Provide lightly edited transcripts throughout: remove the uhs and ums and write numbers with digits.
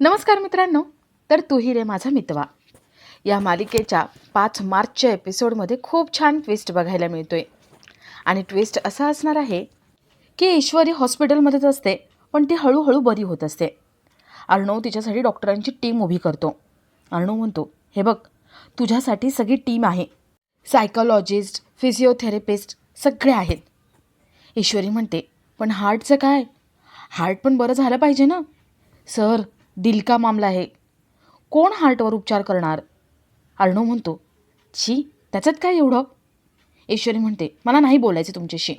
नमस्कार मित्रांनो. तर तूही रे माझा मितवा या मालिकेच्या 5 मार्चच्या एपिसोडमध्ये खूप छान ट्विस्ट बघायला मिळतोय. आणि ट्विस्ट असा असणार आहे की ईश्वरी हॉस्पिटलमध्येच असते, पण ती हळूहळू बरी होत असते. अर्णव तिच्यासाठी डॉक्टरांची टीम उभी करतो. अर्णव म्हणतो, हे बघ, तुझ्यासाठी सगळी टीम आहे. सायकोलॉजिस्ट, फिजिओथेरपिस्ट सगळे आहेत. ईश्वरी म्हणते, पण हार्टचं काय? हार्ट पण बरं झालं पाहिजे ना. सर, दिल का मामला आहे, कोण हार्टवर उपचार करणार? अर्णव म्हणतो, छी, त्याच्यात काय एवढं? ईश्वरी म्हणते, मला नाही बोलायचं तुमच्याशी.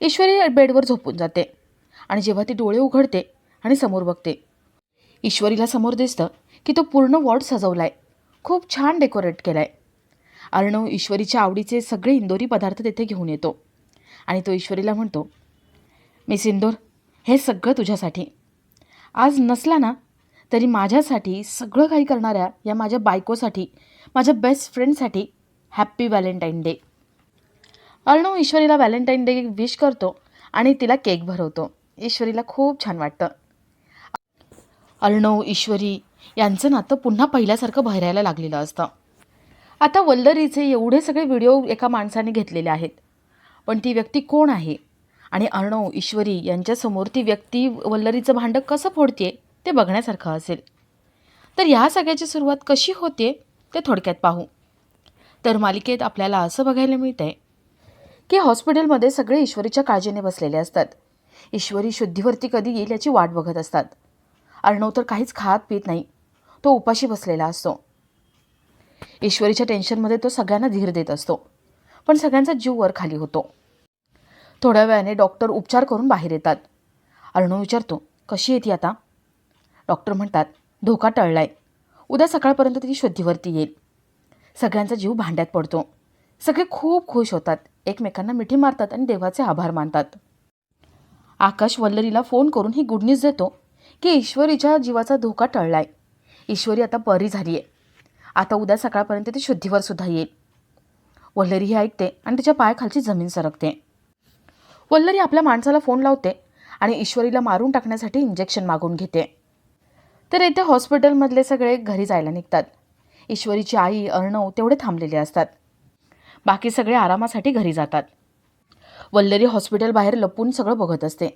ईश्वरी बेडवर झोपून जाते आणि जेव्हा ती डोळे उघडते आणि समोर बघते, ईश्वरीला समोर दिसतं की तो पूर्ण वॉर्ड सजवलाय, खूप छान डेकोरेट केलाय. अर्णव ईश्वरीच्या आवडीचे सगळे इंदोरी पदार्थ तिथे घेऊन येतो आणि तो ईश्वरीला म्हणतो, मिस इंदोर, हे सगळं तुझ्यासाठी. आज नसला ना तरी माझ्यासाठी सगळं काही करणाऱ्या या माझ्या बायकोसाठी, माझ्या बेस्ट फ्रेंडसाठी हॅप्पी व्हॅलेंटाईन डे. अर्णव ईश्वरीला व्हॅलेंटाईन डे विश करतो आणि तिला केक भरवतो. ईश्वरीला खूप छान वाटतं. अर्णव ईश्वरी यांचं नातं पुन्हा पहिल्यासारखं बहरायला लागलेलं असतं. आता वल्लरीचे एवढे सगळे व्हिडिओ एका माणसाने घेतलेले आहेत, पण ती व्यक्ती कोण आहे आणि अर्णव ईश्वरी यांच्यासमोर ती व्यक्ती वल्लरीचं भांडं कसं फोडते ते बघण्यासारखं असेल. तर ह्या सगळ्याची सुरुवात कशी होते ते थोडक्यात पाहू. तर मालिकेत आपल्याला असं बघायला मिळतं आहे की हॉस्पिटलमध्ये सगळे ईश्वरीच्या काळजीने बसलेले असतात. ईश्वरी शुद्धीवरती कधी येईल याची वाट बघत असतात. अर्णव तर काहीच खात पित नाही, तो उपाशी बसलेला असतो. ईश्वरीच्या टेन्शनमध्ये तो सगळ्यांना धीर देत असतो, पण सगळ्यांचा जीव वर खाली होतो. थोड्या वेळाने डॉक्टर उपचार करून बाहेर येतात. अर्णव विचारतो, कशी आहे ती आता? डॉक्टर म्हणतात, धोका टळलाय, उद्या सकाळपर्यंत ती शुद्धीवरती येईल. सगळ्यांचा जीव भांड्यात पडतो. सगळे खूप खुश होतात, एकमेकांना मिठी मारतात आणि देवाचे आभार मानतात. आकाश वल्लरीला फोन करून ही गुड न्यूज देतो की ईश्वरीच्या जीवाचा धोका टळलाय. ईश्वरी आता बरी झाली आहे. आता उद्या सकाळपर्यंत ती शुद्धीवर सुद्धा येईल. वल्लरी ही ऐकते आणि तिच्या पायाखालची जमीन सरकते. वल्लरी आपल्या माणसाला फोन लावते आणि ईश्वरीला मारून टाकण्यासाठी इंजेक्शन मागून घेते. तर येथे हॉस्पिटलमधले सगळे घरी जायला निघतात. ईश्वरीची आई, अर्णव तेवढे थांबलेले असतात. बाकी सगळे आरामासाठी घरी जातात. वल्लरी हॉस्पिटल बाहेर लपून सगळं बघत असते.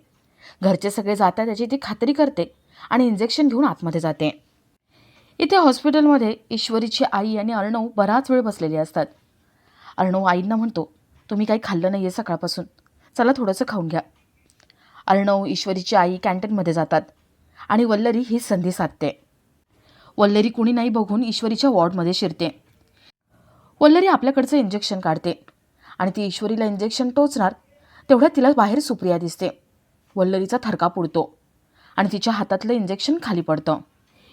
घरचे सगळे जातात याची ती खात्री करते आणि इंजेक्शन घेऊन आतमध्ये जाते. इथे हॉस्पिटलमध्ये ईश्वरीची आई आणि अर्णव बराच वेळ बसलेले असतात. अर्णव आईंना म्हणतो, तुम्ही काही खाल्लं नाही आहे सकाळपासून, चला थोडंसं खाऊन घ्या. अर्णव, ईश्वरीची आई कॅन्टीनमध्ये जातात आणि वल्लरी ही संधी साधते. वल्लरी कुणी नाही बघून ईश्वरीच्या वॉर्डमध्ये शिरते. वल्लरी आपल्याकडचं इंजेक्शन काढते आणि ती ईश्वरीला इंजेक्शन टोचणार तेवढ्यात तिला बाहेर सुप्रिया दिसते. वल्लरीचा थरकाप उडतो आणि तिच्या हातातलं इंजेक्शन खाली पडतं.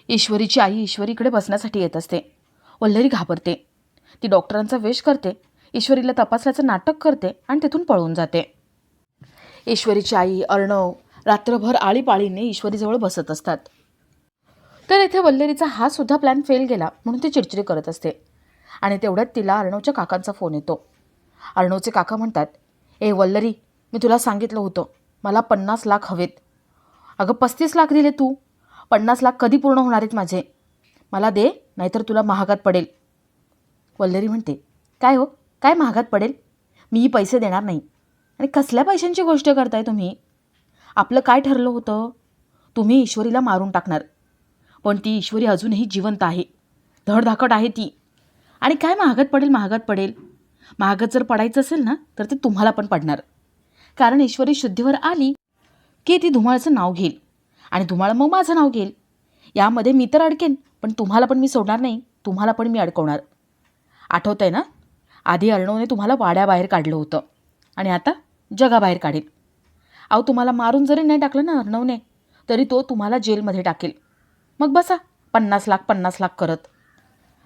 ईश्वरीची आई ईश्वरीकडे बसण्यासाठी येत असते. वल्लरी घाबरते. ती डॉक्टरांचा वेश करते, ईश्वरीला तपासल्याचं नाटक करते आणि तिथून पळून जाते. ईश्वरीची आई, अर्णव रात्रभर आळीपाळीने ईश्वरीजवळ बसत असतात. तर इथे वल्लरीचा हा सुद्धा प्लॅन फेल गेला म्हणून ती चिडचिडी करत असते आणि तेवढ्यात तिला अर्णवच्या काकांचा फोन येतो. अर्णवचे काका म्हणतात, ए वल्लरी, मी तुला सांगितलं होतं मला 50 लाख हवेत. अगं 35 लाख दिले तू, 50 लाख कधी पूर्ण होणार आहेत माझे? मला दे, नाहीतर तुला महागात पडेल. वल्लरी म्हणते, काय हो, काय महागात पडेल? मी पैसे देणार नाही. आणि कसल्या पैशांची गोष्ट करताय तुम्ही? आपलं काय ठरलं होतं? तुम्ही ईश्वरीला मारून टाकणार, पण ती ईश्वरी अजूनही जिवंत आहे, धडधाकट आहे ती. आणि काय महागात पडेल? महागात पडेल, महागात जर पडायचं असेल ना तर ते तुम्हाला पण पडणार. कारण ईश्वरी शुद्धीवर आली की ती धुमाळचं नाव घेईल आणि धुमाळ मग माझं नाव घेईल. यामध्ये मी तर अडकेन, पण तुम्हाला पण मी सोडणार नाही, तुम्हाला पण मी अडकवणार. आठवतं आहे ना, आधी अर्णवने तुम्हाला वाड्याबाहेर काढलं होतं आणि आता जगाबाहेर काढेल. अहो, तुम्हाला मारून जरी नाही टाकलं ना अर्णवने, तरी तो तुम्हाला जेलमध्ये टाकेल. मग बसा 50 लाख करत.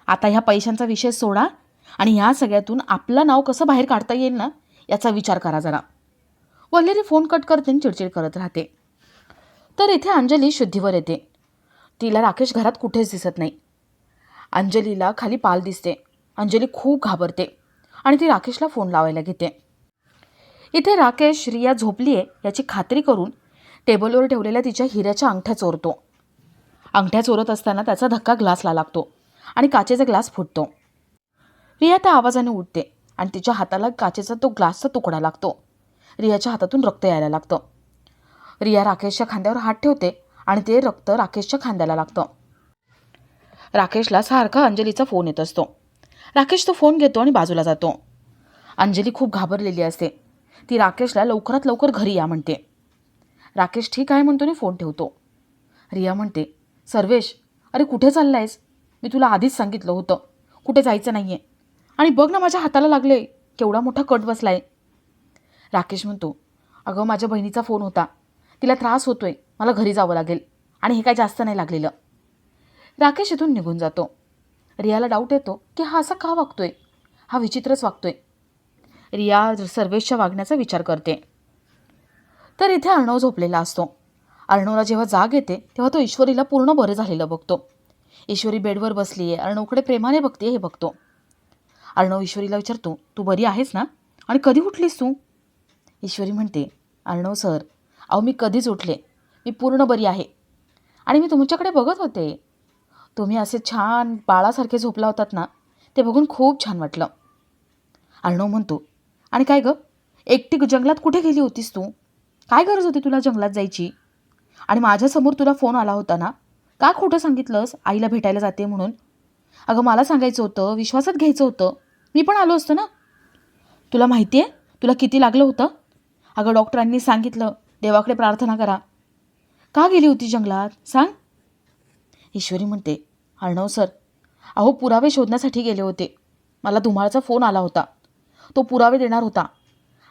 आता ह्या पैशांचा विषय सोडा आणि ह्या सगळ्यातून आपलं नाव कसं बाहेर काढता येईल ना याचा विचार करा जरा. वल्लरी फोन कट करते आणि चिडचिड करत राहते. तर इथे अंजली शुद्धीवर येते. तिला राकेश घरात कुठेच दिसत नाही. अंजलीला खाली पाल दिसते. अंजली खूप घाबरते आणि ती राकेशला फोन लावायला घेते. इथे राकेश रिया झोपली आहे याची खात्री करून टेबलवर ठेवलेल्या तिच्या हिऱ्याच्या अंगठ्या चोरतो. अंगठ्या चोरत असताना त्याचा धक्का ग्लासला लागतो आणि काचेचा ग्लास फुटतो. रिया त्या आवाजाने उठते आणि तिच्या हाताला काचेचा तो ग्लासचा तुकडा लागतो. रियाच्या हातातून रक्त यायला लागतं. रिया राकेशच्या खांद्यावर हात ठेवते आणि ते रक्त राकेशच्या खांद्याला लागतं. राकेशला सारखा अंजलीचा फोन येत असतो. राकेश तो फोन घेतो आणि बाजूला जातो. अंजली खूप घाबरलेली असते. ती राकेशला लवकरात लवकर घरी या म्हणते. राकेश ठीक आहे म्हणतो आणि फोन ठेवतो. रिया म्हणते, सर्वेश, अरे कुठे चाललायस? मी तुला आधीच सांगितलं होतं कुठे जायचं नाही आहे. आणि बघ ना माझ्या हाताला लागले, केवढा मोठा कट बसलाय. राकेश म्हणतो, अगं माझ्या बहिणीचा फोन होता, तिला त्रास होतोय, मला घरी जावं लागेल आणि हे काय जास्त नाही लागलेलं. राकेश इथून निघून जातो. रियाला डाऊट येतो की हा असा का वागतोय, हा विचित्रच वागतोय. रिया सर्वेशच्या वागण्याचा विचार करते. तर इथे अर्णव झोपलेला असतो. अर्णवला जेव्हा जाग येते तेव्हा तो ईश्वरीला पूर्ण बरं झालेलं बघतो. ईश्वरी बेडवर बसली आहे, अर्णवकडे प्रेमाने बघते हे बघतो. अर्णव ईश्वरीला विचारतो, तू बरी आहेस ना आणि कधी उठलीस तू? ईश्वरी म्हणते, अर्णव सर, अहो मी कधीच उठले, मी पूर्ण बरी आहे आणि मी तुमच्याकडे बघत होते. तुम्ही असे छान बाळासारखे झोपला होतात ना, ते बघून खूप छान वाटलं. अर्णव म्हणतो, आणि काय गं, एकटी जंगलात कुठे गेली होतीस तू? काय गरज होती तुला जंगलात जायची? आणि माझ्यासमोर तुला फोन आला होता ना, का खोटं सांगितलंस आईला भेटायला जाते म्हणून? अगं मला सांगायचं होतं, विश्वासात घ्यायचं होतं, मी पण आलो असतो ना. तुला माहिती आहे तुला किती लागलं होतं? अगं डॉक्टरांनी सांगितलं देवाकडे प्रार्थना करा. का गेली होती जंगलात सांग? ईश्वरी म्हणते, अर्णव सर, अहो पुरावे शोधण्यासाठी गेले होते. मला धुमाळचा फोन आला होता, तो पुरावे देणार होता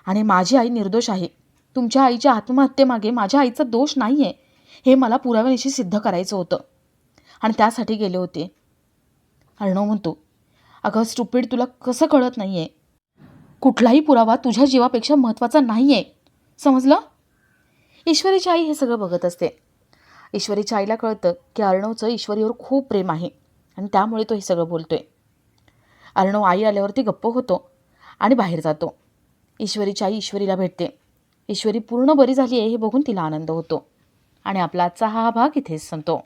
आणि माझी आई निर्दोष आहे. तुमच्या आईच्या आत्महत्येमागे माझ्या आईचा दोष नाही आहे हे मला पुराव्यानिशी सिद्ध करायचं होतं आणि त्यासाठी गेले होते. अर्णव म्हणतो, अगं स्टुपिड, तुला कसं कळत नाही आहे? कुठलाही पुरावा तुझ्या जीवापेक्षा महत्त्वाचा नाही आहे, समजलं? ईश्वरीची आई हे सगळं बघत असते. ईश्वरीच्या आईला कळतं की अर्णवचं ईश्वरीवर खूप प्रेम आहे आणि त्यामुळे तो हे सगळं बोलतोय. अर्णव आई आल्यावरती गप्प होतो आणि बाहेर जातो. ईश्वरीची आई ईश्वरीला भेटते. ईश्वरी पूर्ण बरी झाली आहे हे बघून तिला आनंद होतो आणि आपला आजचा हा भाग इथेच संपतो.